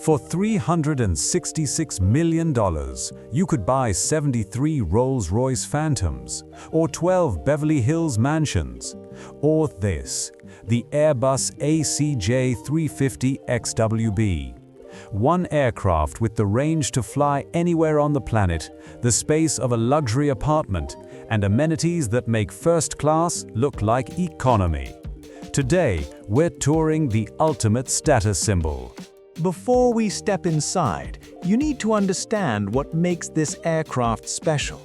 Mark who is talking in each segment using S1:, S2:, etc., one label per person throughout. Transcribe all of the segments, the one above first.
S1: For $366 million, you could buy 73 Rolls-Royce Phantoms, or 12 Beverly Hills mansions, or this, the Airbus ACJ350 XWB. One aircraft with the range to fly anywhere on the planet, the space of a luxury apartment, and amenities that make first class look like economy. Today, we're touring the ultimate status symbol.
S2: Before we step inside, you need to understand what makes this aircraft special.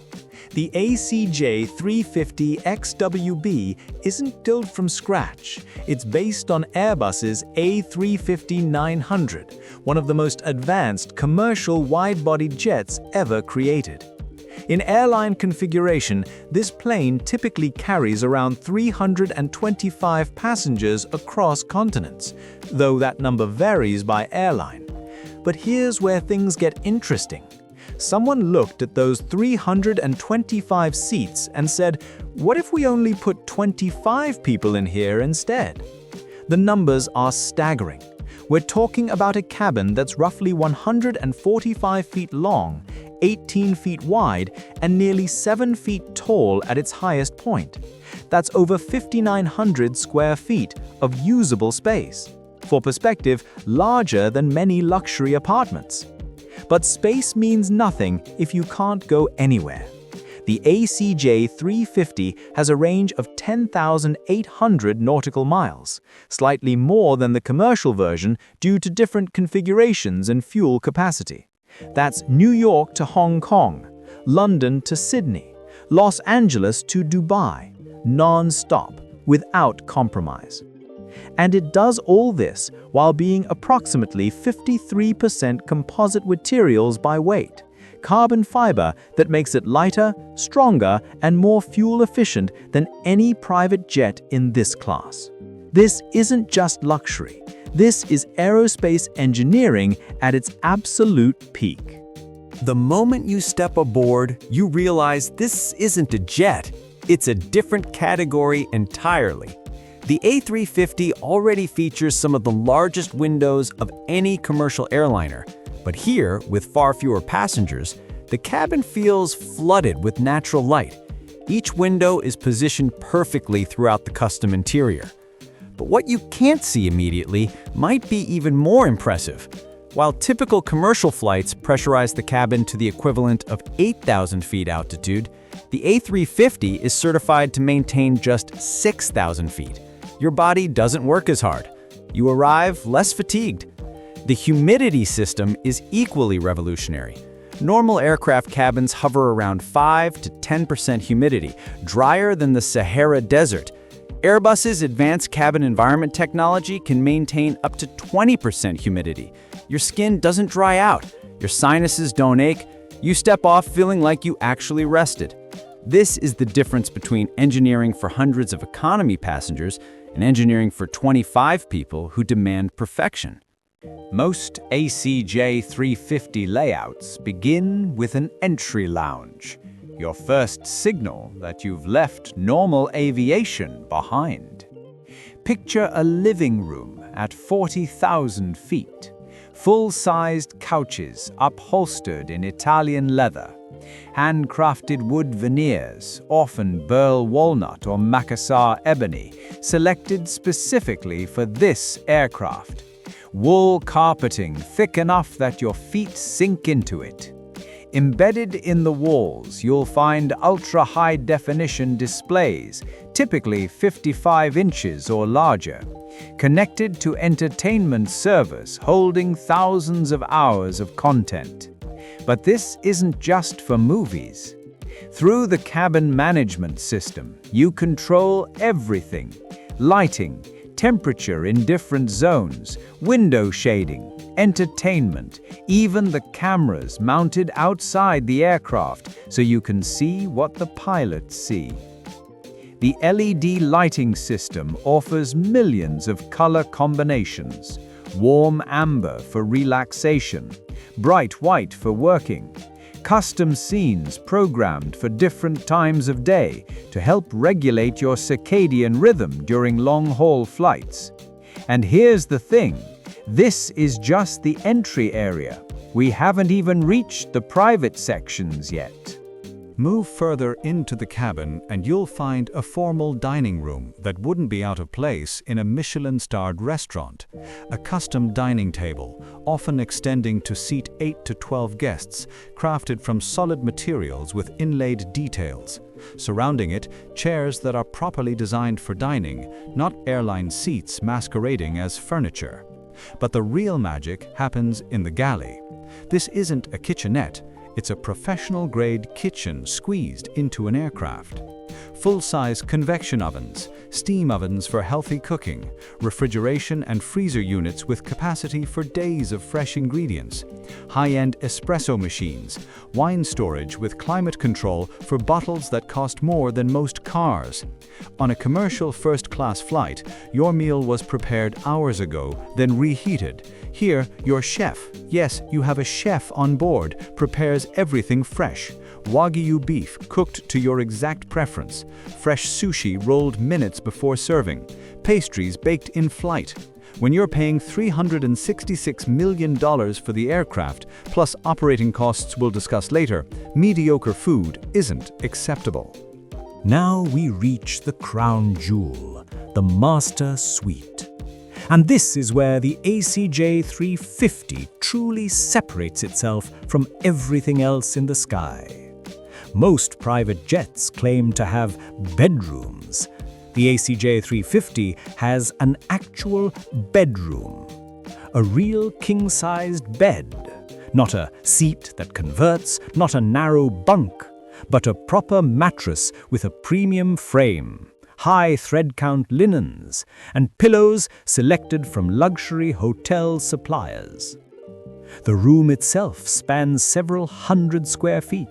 S2: The ACJ350 XWB isn't built from scratch. It's based on Airbus's A350-900, one of the most advanced commercial wide-body jets ever created. In airline configuration, this plane typically carries around 325 passengers across continents, though that number varies by airline. But here's where things get interesting. Someone looked at those 325 seats and said, what if we only put 25 people in here instead? The numbers are staggering. We're talking about a cabin that's roughly 145 feet long, 18 feet wide, and nearly 7 feet tall at its highest point. That's over 5,900 square feet of usable space. For perspective, larger than many luxury apartments. But space means nothing if you can't go anywhere. The ACJ350 has a range of 10,800 nautical miles, slightly more than the commercial version due to different configurations and fuel capacity. That's New York to Hong Kong, London to Sydney, Los Angeles to Dubai, non-stop, without compromise. And it does all this while being approximately 53% composite materials by weight, carbon fiber that makes it lighter, stronger, and more fuel efficient than any private jet in this class. This isn't just luxury. This is aerospace engineering at its absolute peak.
S3: The moment you step aboard, you realize this isn't a jet. It's a different category entirely. The A350 already features some of the largest windows of any commercial airliner, but here, with far fewer passengers, the cabin feels flooded with natural light. Each window is positioned perfectly throughout the custom interior. But what you can't see immediately might be even more impressive. While typical commercial flights pressurize the cabin to the equivalent of 8,000 feet altitude, the A350 is certified to maintain just 6,000 feet. Your body doesn't work as hard. You arrive less fatigued. The humidity system is equally revolutionary. Normal aircraft cabins hover around 5 to 10% humidity, drier than the Sahara Desert. Airbus's advanced cabin environment technology can maintain up to 20% humidity. Your skin doesn't dry out, your sinuses don't ache, you step off feeling like you actually rested. This is the difference between engineering for hundreds of economy passengers and engineering for 25 people who demand perfection. Most ACJ350 layouts begin with an entry lounge, your first signal that you've left normal aviation behind. Picture a living room at 40,000 feet, full-sized couches upholstered in Italian leather, handcrafted wood veneers, often burl walnut or Makassar ebony, selected specifically for this aircraft. Wool carpeting thick enough that your feet sink into it. Embedded in the walls, you'll find ultra-high-definition displays, typically 55 inches or larger, connected to entertainment servers holding thousands of hours of content. But this isn't just for movies. Through the cabin management system, you control everything: lighting, temperature in different zones, window shading, entertainment, even the cameras mounted outside the aircraft so you can see what the pilots see. The LED lighting system offers millions of color combinations: warm amber for relaxation, bright white for working, custom scenes programmed for different times of day to help regulate your circadian rhythm during long-haul flights. And here's the thing,
S2: This is just the entry area. We haven't even reached the private sections yet.
S1: Move further into the cabin and you'll find a formal dining room that wouldn't be out of place in a Michelin-starred restaurant. A custom dining table, often extending to seat 8 to 12 guests, crafted from solid materials with inlaid details. Surrounding it, chairs that are properly designed for dining, not airline seats masquerading as furniture. But the real magic happens in the galley. This isn't a kitchenette. It's a professional-grade kitchen squeezed into an aircraft. Full-size convection ovens, steam ovens for healthy cooking, refrigeration and freezer units with capacity for days of fresh ingredients, high-end espresso machines, wine storage with climate control for bottles that cost more than most cars. On a commercial first-class flight, your meal was prepared hours ago, then reheated. Here, your chef, yes, you have a chef on board, prepares everything fresh. Wagyu beef cooked to your exact preference, fresh sushi rolled minutes before serving, pastries baked in flight. When you're paying $366 million for the aircraft, plus operating costs we'll discuss later, mediocre food isn't acceptable.
S4: Now we reach the crown jewel, the master suite. And this is where the ACJ350 truly separates itself from everything else in the sky. Most private jets claim to have bedrooms. The ACJ350 has an actual bedroom, a real king-sized bed, not a seat that converts, not a narrow bunk, but a proper mattress with a premium frame, high thread count linens, and pillows selected from luxury hotel suppliers. The room itself spans several hundred square feet,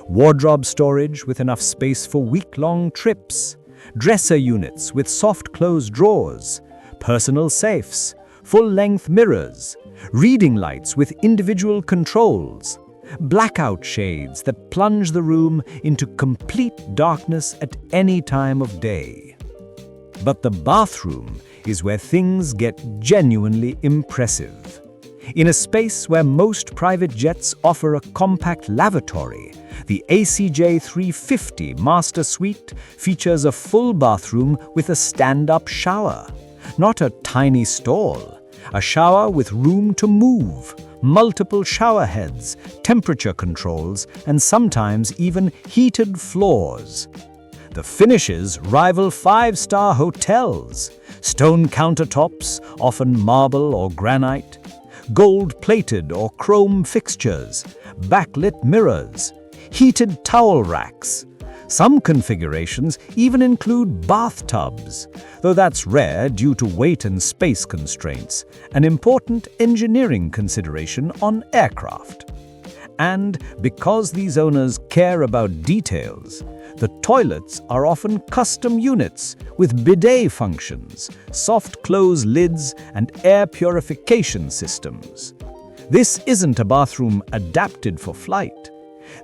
S4: wardrobe storage with enough space for week-long trips, dresser units with soft close drawers, personal safes, full-length mirrors, reading lights with individual controls, blackout shades that plunge the room into complete darkness at any time of day. But the bathroom is where things get genuinely impressive. In a space where most private jets offer a compact lavatory, the ACJ350 Master Suite features a full bathroom with a stand-up shower. Not a tiny stall, a shower with room to move, multiple shower heads, temperature controls, and sometimes even heated floors. The finishes rival five-star hotels. Stone countertops, often marble or granite, gold-plated or chrome fixtures, backlit mirrors, heated towel racks. Some configurations even include bathtubs, though that's rare due to weight and space constraints, an important engineering consideration on aircraft. And because these owners care about details, the toilets are often custom units with bidet functions, soft close lids, and air purification systems. This isn't a bathroom adapted for flight.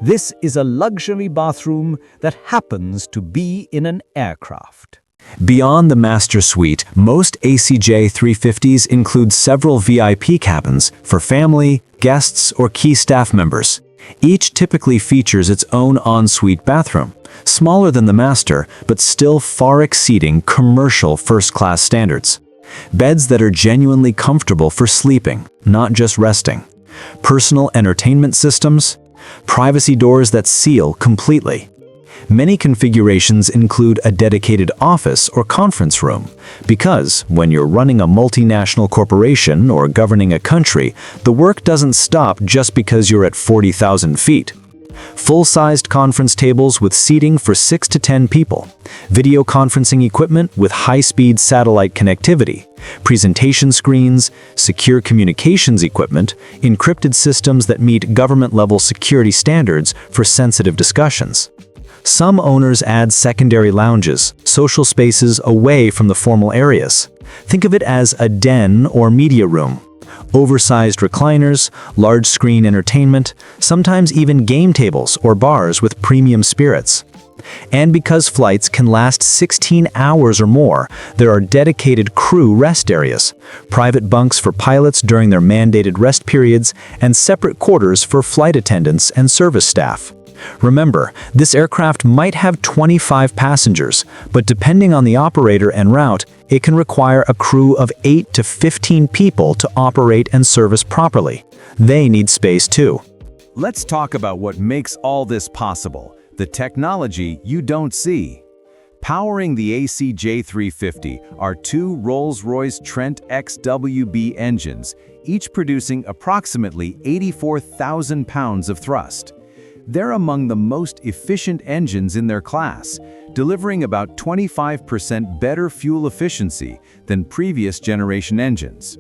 S4: This is a luxury bathroom that happens to be in an aircraft.
S3: Beyond the master suite, most ACJ350s include several VIP cabins for family, guests, or key staff members. Each typically features its own en-suite bathroom, smaller than the master, but still far exceeding commercial first-class standards. Beds that are genuinely comfortable for sleeping, not just resting. Personal entertainment systems, privacy doors that seal completely. Many configurations include a dedicated office or conference room, because when you're running a multinational corporation or governing a country, the work doesn't stop just because you're at 40,000 feet. Full-sized conference tables with seating for 6 to 10 people, video conferencing equipment with high-speed satellite connectivity, presentation screens, secure communications equipment, encrypted systems that meet government-level security standards for sensitive discussions. Some owners add secondary lounges, social spaces away from the formal areas. Think of it as a den or media room. Oversized recliners, large-screen entertainment, sometimes even game tables or bars with premium spirits.
S2: And because flights can last 16 hours or more, there are dedicated crew rest areas, private bunks for pilots during their mandated rest periods, and separate quarters for flight attendants and service staff. Remember, this aircraft might have 25 passengers, but depending on the operator and route, it can require a crew of 8 to 15 people to operate and service properly. They need space too.
S1: Let's talk about what makes all this possible, the technology you don't see. Powering the ACJ350 are two Rolls-Royce Trent XWB engines, each producing approximately 84,000 pounds of thrust. They're among the most efficient engines in their class, delivering about 25% better fuel efficiency than previous generation engines.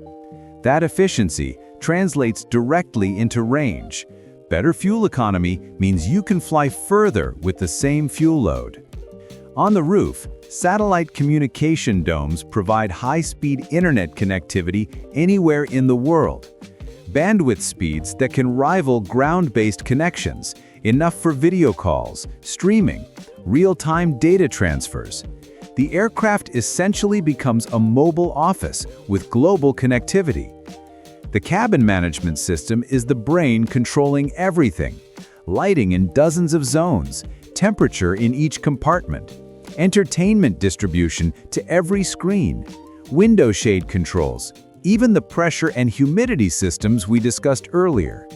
S1: That efficiency translates directly into range. Better fuel economy means you can fly further with the same fuel load. On the roof, satellite communication domes provide high-speed internet connectivity anywhere in the world. Bandwidth speeds that can rival ground-based connections, enough for video calls, streaming, real-time data transfers. The aircraft essentially becomes a mobile office with global connectivity. The cabin management system is the brain controlling everything. Lighting in dozens of zones, temperature in each compartment, entertainment distribution to every screen, window shade controls, even the pressure and humidity systems we discussed earlier.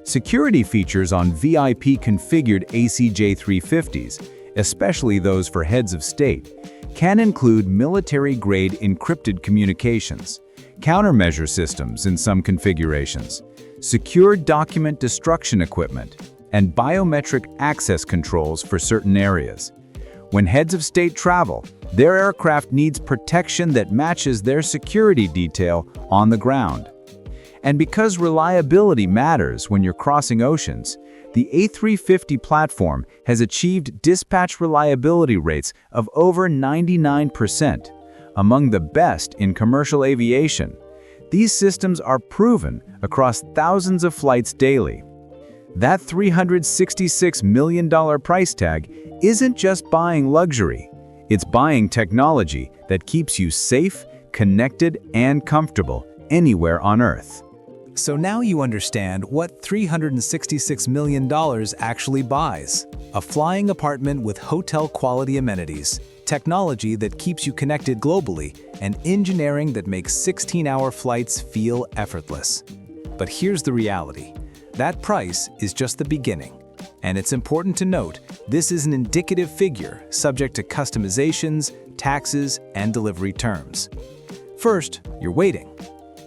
S1: Security features on VIP-configured ACJ350s, especially those for heads of state, can include military-grade encrypted communications, countermeasure systems in some configurations, secure document destruction equipment, and biometric access controls for certain areas. When heads of state travel, their aircraft needs protection that matches their security detail on the ground. And because reliability matters when you're crossing oceans, the A350 platform has achieved dispatch reliability rates of over 99%, among the best in commercial aviation. These systems are proven across thousands of flights daily. That $366 million price tag isn't just buying luxury, it's buying technology that keeps you safe, connected, and comfortable anywhere on Earth.
S2: So now you understand what $366 million actually buys. A flying apartment with hotel-quality amenities, technology that keeps you connected globally, and engineering that makes 16-hour flights feel effortless. But here's the reality. That price is just the beginning. And it's important to note, this is an indicative figure subject to customizations, taxes, and delivery terms. First, you're waiting.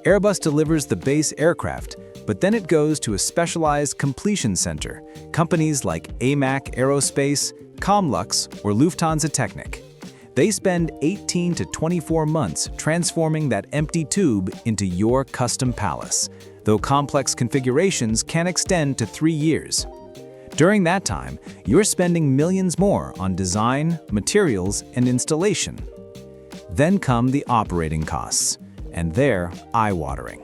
S2: Airbus delivers the base aircraft, but then it goes to a specialized completion center, companies like AMAC Aerospace, Comlux, or Lufthansa Technik. They spend 18 to 24 months transforming that empty tube into your custom palace, though complex configurations can extend to 3 years. During that time, you're spending millions more on design, materials, and installation. Then come the operating costs, and they're eye-watering.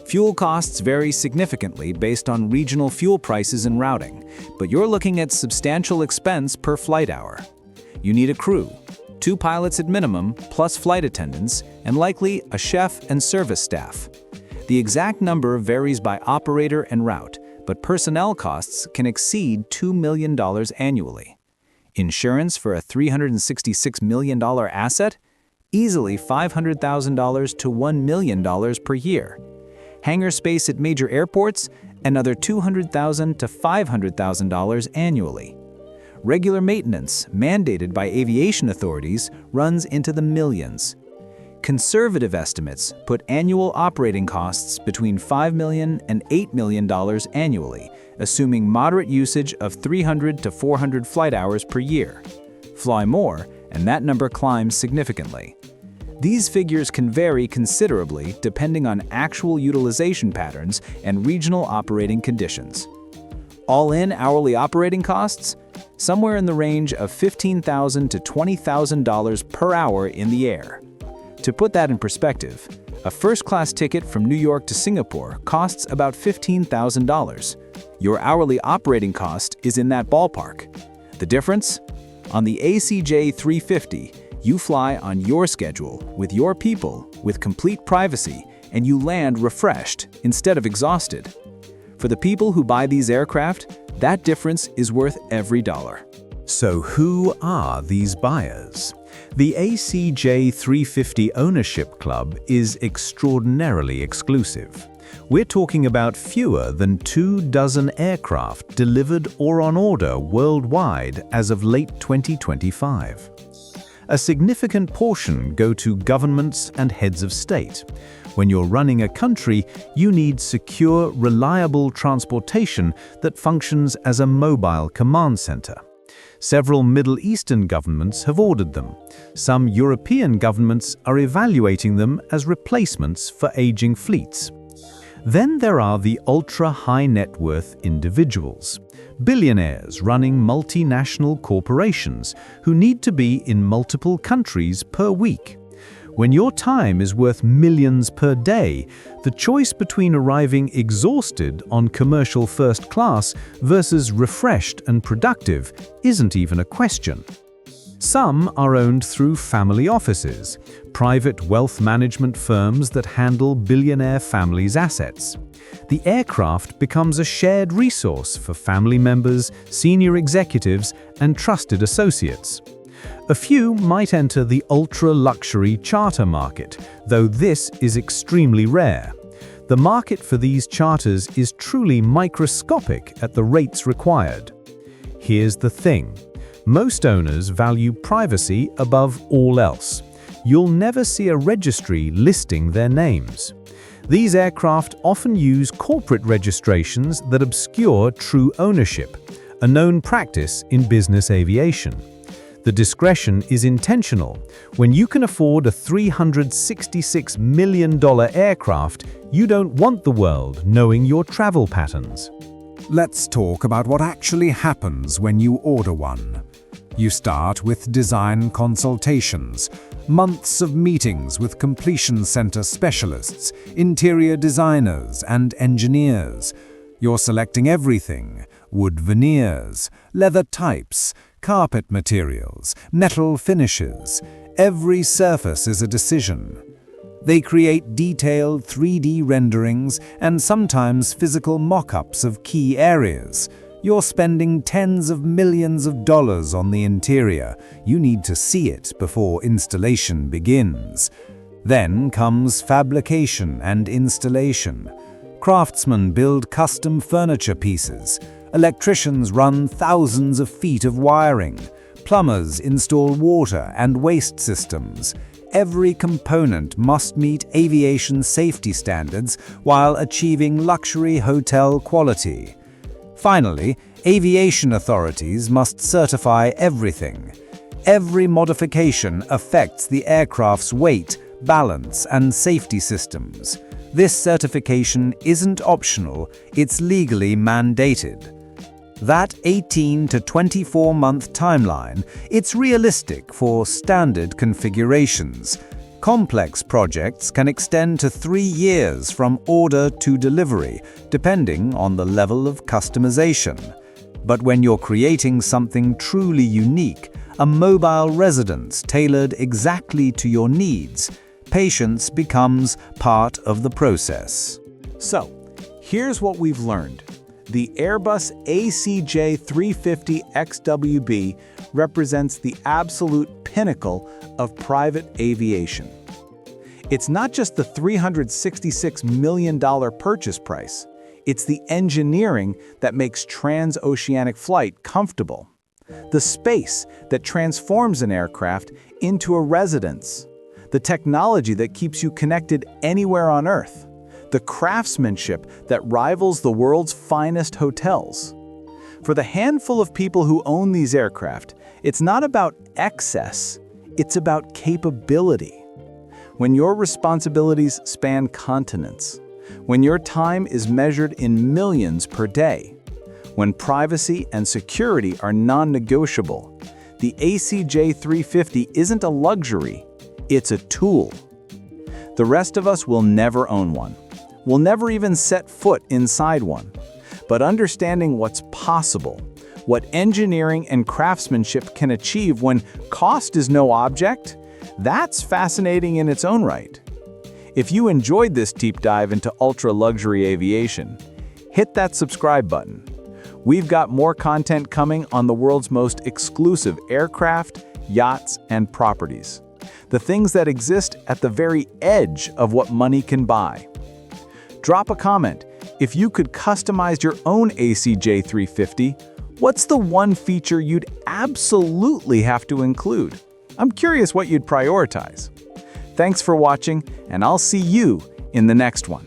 S2: Fuel costs vary significantly based on regional fuel prices and routing, but you're looking at substantial expense per flight hour. You need a crew, 2 pilots at minimum, plus flight attendants, and likely a chef and service staff. The exact number varies by operator and route, but personnel costs can exceed $2 million annually. Insurance for a $366 million asset? Easily $500,000 to $1 million per year. Hangar space at major airports? Another $200,000 to $500,000 annually. Regular maintenance, mandated by aviation authorities, runs into the millions. Conservative estimates put annual operating costs between $5 million and $8 million annually, assuming moderate usage of 300 to 400 flight hours per year. Fly more, and that number climbs significantly. These figures can vary considerably depending on actual utilization patterns and regional operating conditions. All-in hourly operating costs? Somewhere in the range of $15,000 to $20,000 per hour in the air. To put that in perspective, a first-class ticket from New York to Singapore costs about $15,000. Your hourly operating cost is in that ballpark. The difference? On the ACJ350, you fly on your schedule, with your people, with complete privacy, and you land refreshed instead of exhausted. For the people who buy these aircraft, that difference is worth every dollar.
S1: So who are these buyers? The ACJ350 Ownership Club is extraordinarily exclusive. We're talking about fewer than 24 aircraft delivered or on order worldwide as of late 2025. A significant portion go to governments and heads of state. When you're running a country, you need secure, reliable transportation that functions as a mobile command center. Several Middle Eastern governments have ordered them. Some European governments are evaluating them as replacements for aging fleets. Then there are the ultra-high net worth individuals, billionaires running multinational corporations who need to be in multiple countries per week. When your time is worth millions per day, the choice between arriving exhausted on commercial first class versus refreshed and productive isn't even a question. Some are owned through family offices, private wealth management firms that handle billionaire families' assets. The aircraft becomes a shared resource for family members, senior executives, and trusted associates. A few might enter the ultra-luxury charter market, though this is extremely rare. The market for these charters is truly microscopic at the rates required. Here's the thing. Most owners value privacy above all else. You'll never see a registry listing their names. These aircraft often use corporate registrations that obscure true ownership, a known practice in business aviation. The discretion is intentional. When you can afford a $366 million aircraft, you don't want the world knowing your travel patterns.
S5: Let's talk about what actually happens when you order one. You start with design consultations, months of meetings with completion center specialists, interior designers, and engineers. You're selecting everything: wood veneers, leather types, carpet materials, metal finishes. Every surface is a decision. They create detailed 3D renderings and sometimes physical mock-ups of key areas. You're spending tens of millions of dollars on the interior. You need to see it before installation begins. Then comes fabrication and installation. Craftsmen build custom furniture pieces. Electricians run thousands of feet of wiring. Plumbers install water and waste systems. Every component must meet aviation safety standards while achieving luxury hotel quality. Finally, aviation authorities must certify everything. Every modification affects the aircraft's weight, balance, and safety systems. This certification isn't optional, it's legally mandated. That 18 to 24-month timeline, it's realistic for standard configurations. Complex projects can extend to 3 years from order to delivery, depending on the level of customization. But when you're creating something truly unique, a mobile residence tailored exactly to your needs, patience becomes part of the process.
S2: So, here's what we've learned. The Airbus ACJ350 XWB represents the absolute pinnacle of private aviation. It's not just the $366 million purchase price, it's the engineering that makes transoceanic flight comfortable, the space that transforms an aircraft into a residence, the technology that keeps you connected anywhere on Earth, the craftsmanship that rivals the world's finest hotels. For the handful of people who own these aircraft, it's not about excess, it's about capability. When your responsibilities span continents, when your time is measured in millions per day, when privacy and security are non-negotiable, the ACJ350 isn't a luxury, it's a tool. The rest of us will never own one. We'll never even set foot inside one. But understanding what's possible, What engineering and craftsmanship can achieve when cost is no object? That's fascinating in its own right. If you enjoyed this deep dive into ultra-luxury aviation, hit that subscribe button. We've got more content coming on the world's most exclusive aircraft, yachts, and properties. The things that exist at the very edge of what money can buy. Drop a comment. If you could customize your own ACJ350, what's the one feature you'd absolutely have to include? I'm curious what you'd prioritize. Thanks for watching, and I'll see you in the next one.